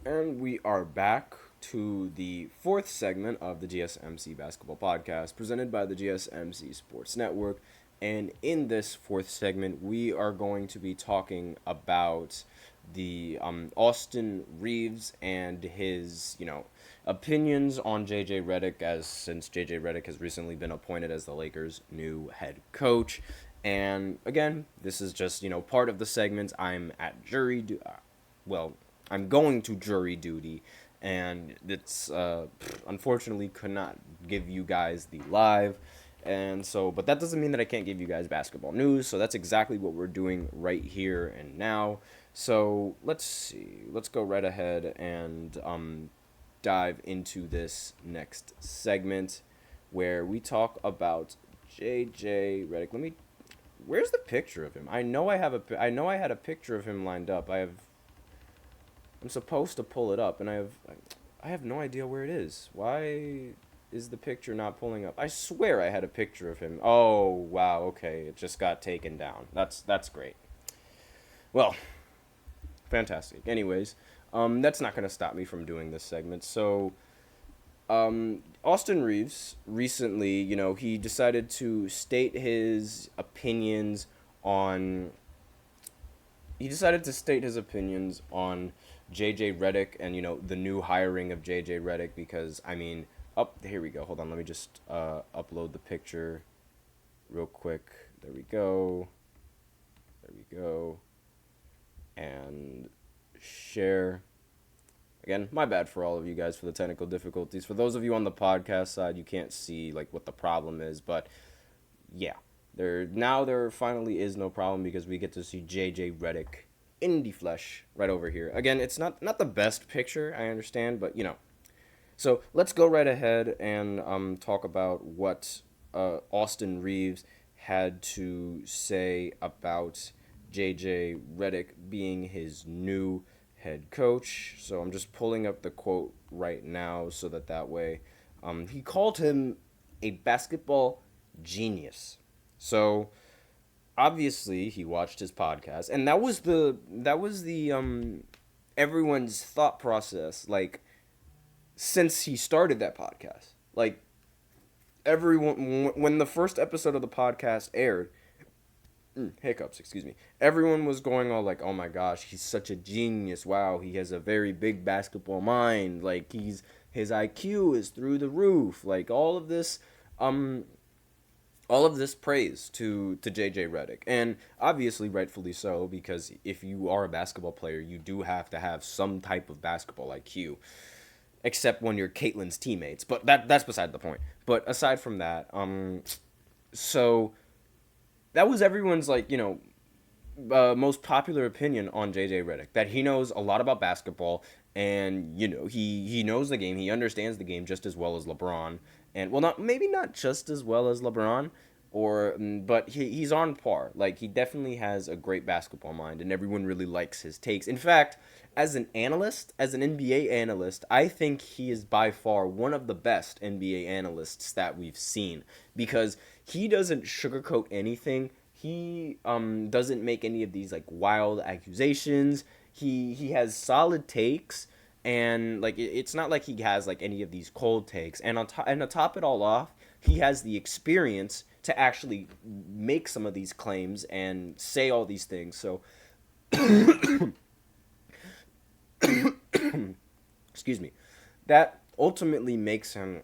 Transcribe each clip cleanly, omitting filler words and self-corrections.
And we are back to the fourth segment of the GSMC Basketball Podcast presented by the GSMC Sports Network. And in this fourth segment, we are going to be talking about the Austin Reaves and his, opinions on JJ Redick, as since JJ Redick has recently been appointed as the Lakers' new head coach. And again, this is just, part of the segment. Well, I'm going to jury duty, and it's unfortunately could not give you guys the live, and so, but that doesn't mean that I can't give you guys basketball news. So that's exactly what we're doing right here and now. So let's see, let's go right ahead and dive into this next segment where we talk about JJ Redick. Where's the picture of him? I know I had a picture of him lined up. I'm supposed to pull it up, and I have no idea where it is. Why is the picture not pulling up? I swear I had a picture of him. Oh, wow, okay, it just got taken down. That's great. Well, fantastic. Anyways, that's not going to stop me from doing this segment. So, Austin Reaves recently, he decided to state his opinions on. He decided to state his opinions on JJ Redick and the new hiring of JJ Redick, because here we go. Hold on, let me just upload the picture real quick. There we go. And share. Again, my bad for all of you guys for the technical difficulties. For those of you on the podcast side, you can't see what the problem is, but yeah. There finally is no problem, because we get to see JJ Redick in the flesh right over here. Again, it's not the best picture, I understand, but So let's go right ahead and talk about what Austin Reaves had to say about JJ Redick being his new head coach. So I'm just pulling up the quote right now so that way. He called him a basketball genius. So obviously he watched his podcast, and that was the everyone's thought process since he started that podcast. Everyone, when the first episode of the podcast aired, hiccups, excuse me, everyone was going all oh my gosh, he's such a genius, wow, he has a very big basketball mind, his IQ is through the roof, all of this praise to JJ Redick, and obviously rightfully so, because if you are a basketball player, you do have to have some type of basketball IQ, except when you're Caitlin's teammates, but that's beside the point. But aside from that, so that was everyone's most popular opinion on JJ Redick, that he knows a lot about basketball, and he knows the game, he understands the game just as well as LeBron, and not just as well as LeBron, but he's on par. He definitely has a great basketball mind, and everyone really likes his takes. In fact, as an NBA analyst, I think he is by far one of the best NBA analysts that we've seen, because he doesn't sugarcoat anything. He doesn't make any of these wild accusations. He has solid takes, and it's not like he has any of these cold takes. And to top it all off, he has the experience to actually make some of these claims and say all these things. So excuse me, that ultimately makes him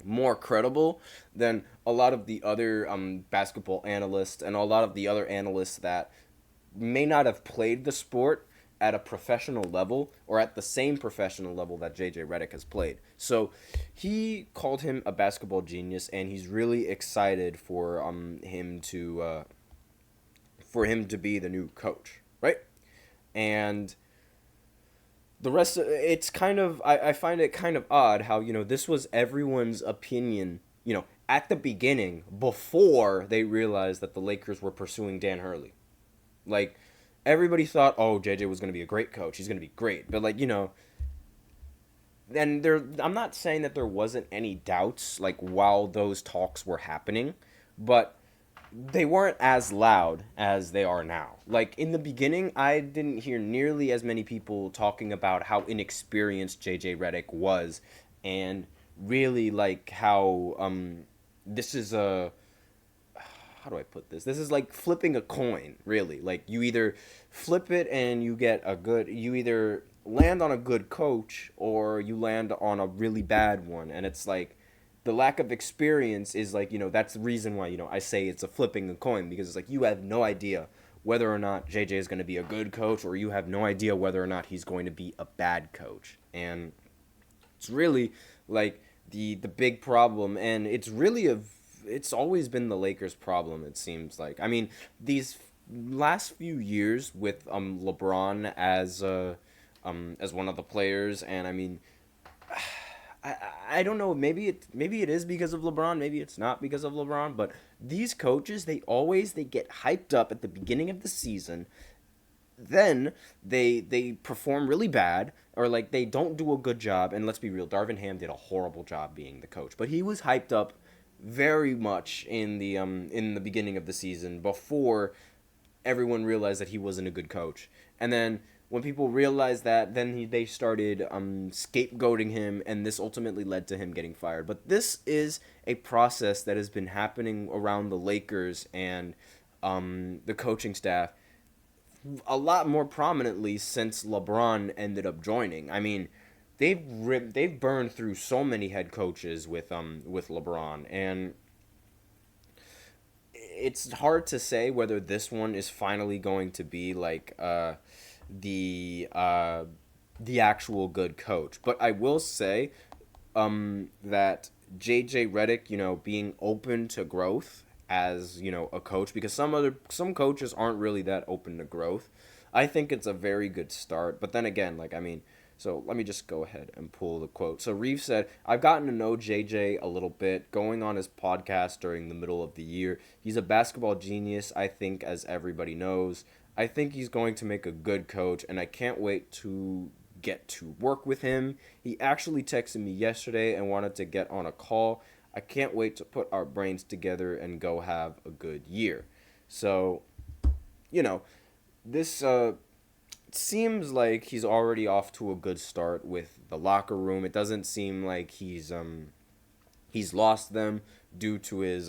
more credible than a lot of the other basketball analysts and a lot of the other analysts that may not have played the sport at a professional level or at the same professional level that JJ Redick has played. So he called him a basketball genius, and he's really excited for him to be the new coach, right? And the rest, it's kind of, I find it kind of odd how, this was everyone's opinion, at the beginning, before they realized that the Lakers were pursuing Dan Hurley. Everybody thought, oh, JJ was going to be a great coach. He's going to be great. But, and I'm not saying that there wasn't any doubts, while those talks were happening. But they weren't as loud as they are now. Like in the beginning, I didn't hear nearly as many people talking about how inexperienced JJ Redick was, and really like how this is a, how do I put this? This is like flipping a coin, really. Like you either flip it and you either land on a good coach or you land on a really bad one. And it's like the lack of experience is like, that's the reason why, I say it's a flipping a coin, because it's like you have no idea whether or not JJ is going to be a good coach, or you have no idea whether or not he's going to be a bad coach. And it's really like the big problem, and it's always been the Lakers' problem. It seems like. I mean, these last few years with LeBron as one of the players, and I mean, I don't know. Maybe it is because of LeBron. Maybe it's not because of LeBron. But these coaches, they get hyped up at the beginning of the season, then they perform really bad, or like they don't do a good job. And let's be real, Darvin Ham did a horrible job being the coach, but he was hyped up very much in the beginning of the season before everyone realized that he wasn't a good coach. And then when people realized that, then they started scapegoating him, and this ultimately led to him getting fired. But this is a process that has been happening around the Lakers and the coaching staff a lot more prominently since LeBron ended up joining. I mean, they've burned through so many head coaches with LeBron, and it's hard to say whether this one is finally going to be like the actual good coach. But I will say that JJ Redick, being open to growth as, a coach, because some coaches aren't really that open to growth. I think it's a very good start. But then again, like, I mean, so let me just go ahead and pull the quote. So Reeves said, "I've gotten to know JJ a little bit, going on his podcast during the middle of the year. He's a basketball genius, I think, as everybody knows. I think he's going to make a good coach, and I can't wait to get to work with him. He actually texted me yesterday and wanted to get on a call. I can't wait to put our brains together and go have a good year." So, this seems like he's already off to a good start with the locker room. It doesn't seem like he's lost them due to his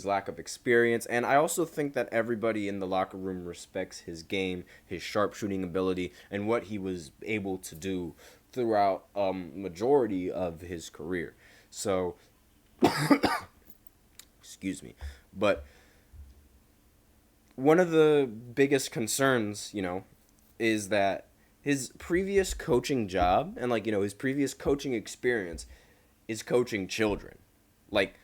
lack of experience. And I also think that everybody in the locker room respects his game, his sharpshooting ability, and what he was able to do throughout majority of his career. So, excuse me, but one of the biggest concerns, is that his previous coaching job and his previous coaching experience is coaching children. Like,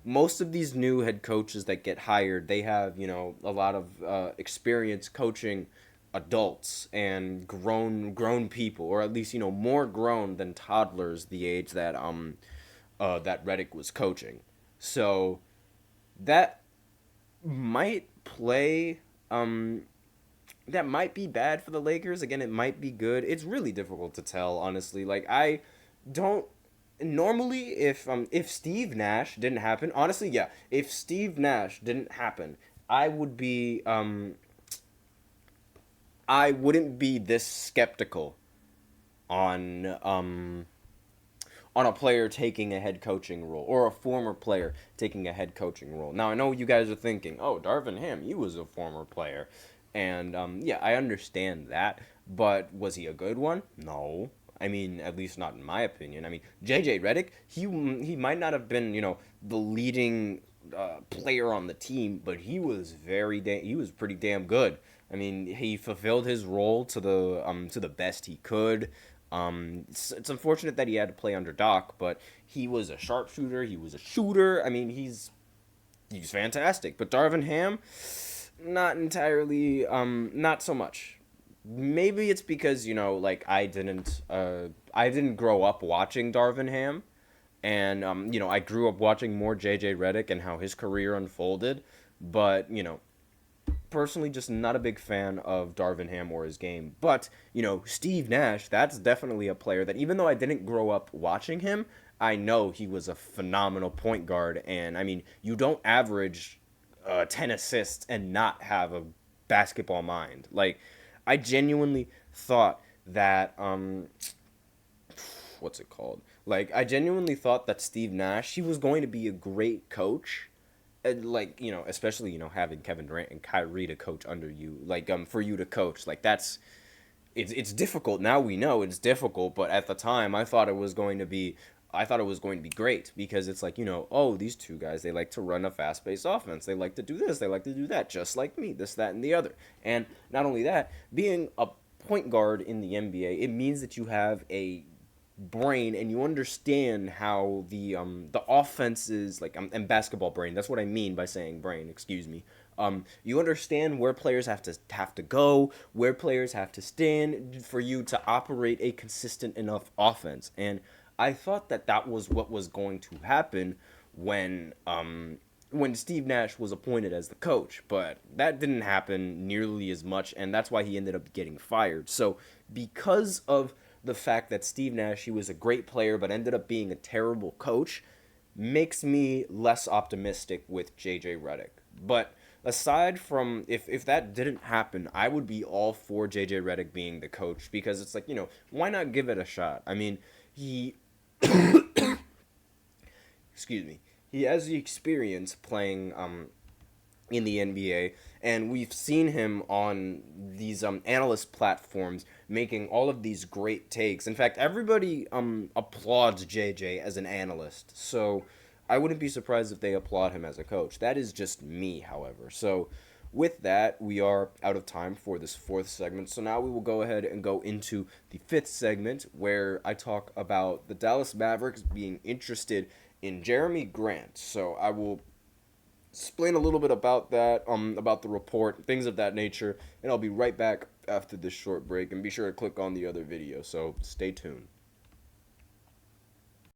most of these new head coaches that get hired, they have, a lot of experience coaching adults and grown people, or at least, more grown than toddlers, the age that that Redick was coaching. So that might play that might be bad for the Lakers. Again, it might be good. It's really difficult to tell, honestly. Like, I don't normally, if Steve Nash didn't happen, honestly, yeah, if Steve Nash didn't happen, I wouldn't be this skeptical on a player taking a head coaching role, or a former player taking a head coaching role. Now, I know you guys are thinking, "Oh, Darvin Ham, he was a former player." And yeah, I understand that, but was he a good one? No. I mean, at least not in my opinion. I mean, JJ Redick, he might not have been, the leading player on the team, but he was he was pretty damn good. I mean, he fulfilled his role to the best he could. It's unfortunate that he had to play under Doc, but he was a sharpshooter. He was a shooter. I mean, he's fantastic. But Darvin Ham, not entirely. Not so much. Maybe it's because I didn't grow up watching Darvin Ham, and I grew up watching more JJ Redick and how his career unfolded. But personally, just not a big fan of Darvin Ham or his game. But, Steve Nash, that's definitely a player that, even though I didn't grow up watching him, I know he was a phenomenal point guard. And, I mean, you don't average 10 assists and not have a basketball mind. Like, I genuinely thought that what's it called? Like, I genuinely thought that Steve Nash, he was going to be a great coach. And like, especially, having Kevin Durant and Kyrie to coach under you, like, for you to coach, like, it's difficult. Now we know it's difficult, but at the time I thought it was going to be great, because it's like, oh, these two guys, they like to run a fast-paced offense. They like to do this, they like to do that, just like me, this, that, and the other. And not only that, being a point guard in the NBA, it means that you have a brain and you understand how the offenses, like, and basketball brain, that's what I mean by saying brain, excuse me. You understand where players have to go, where players have to stand for you to operate a consistent enough offense. And I thought that that was what was going to happen when Steve Nash was appointed as the coach, but that didn't happen nearly as much, and that's why he ended up getting fired. So because of the fact that Steve Nash, he was a great player but ended up being a terrible coach, makes me less optimistic with JJ Redick. But aside from, if that didn't happen, I would be all for JJ Redick being the coach, because it's like, why not give it a shot? I mean, he excuse me, he has the experience playing in the NBA, and we've seen him on these analyst platforms making all of these great takes. In fact, everybody applauds JJ as an analyst, so I wouldn't be surprised if they applaud him as a coach. That is just me, however. So with that, we are out of time for this fourth segment. So now we will go ahead and go into the fifth segment, where I talk about the Dallas Mavericks being interested in Jeremy Grant. So I will explain a little bit about that, about the report, things of that nature, and I'll be right back after this short break. And be sure to click on the other video, so stay tuned.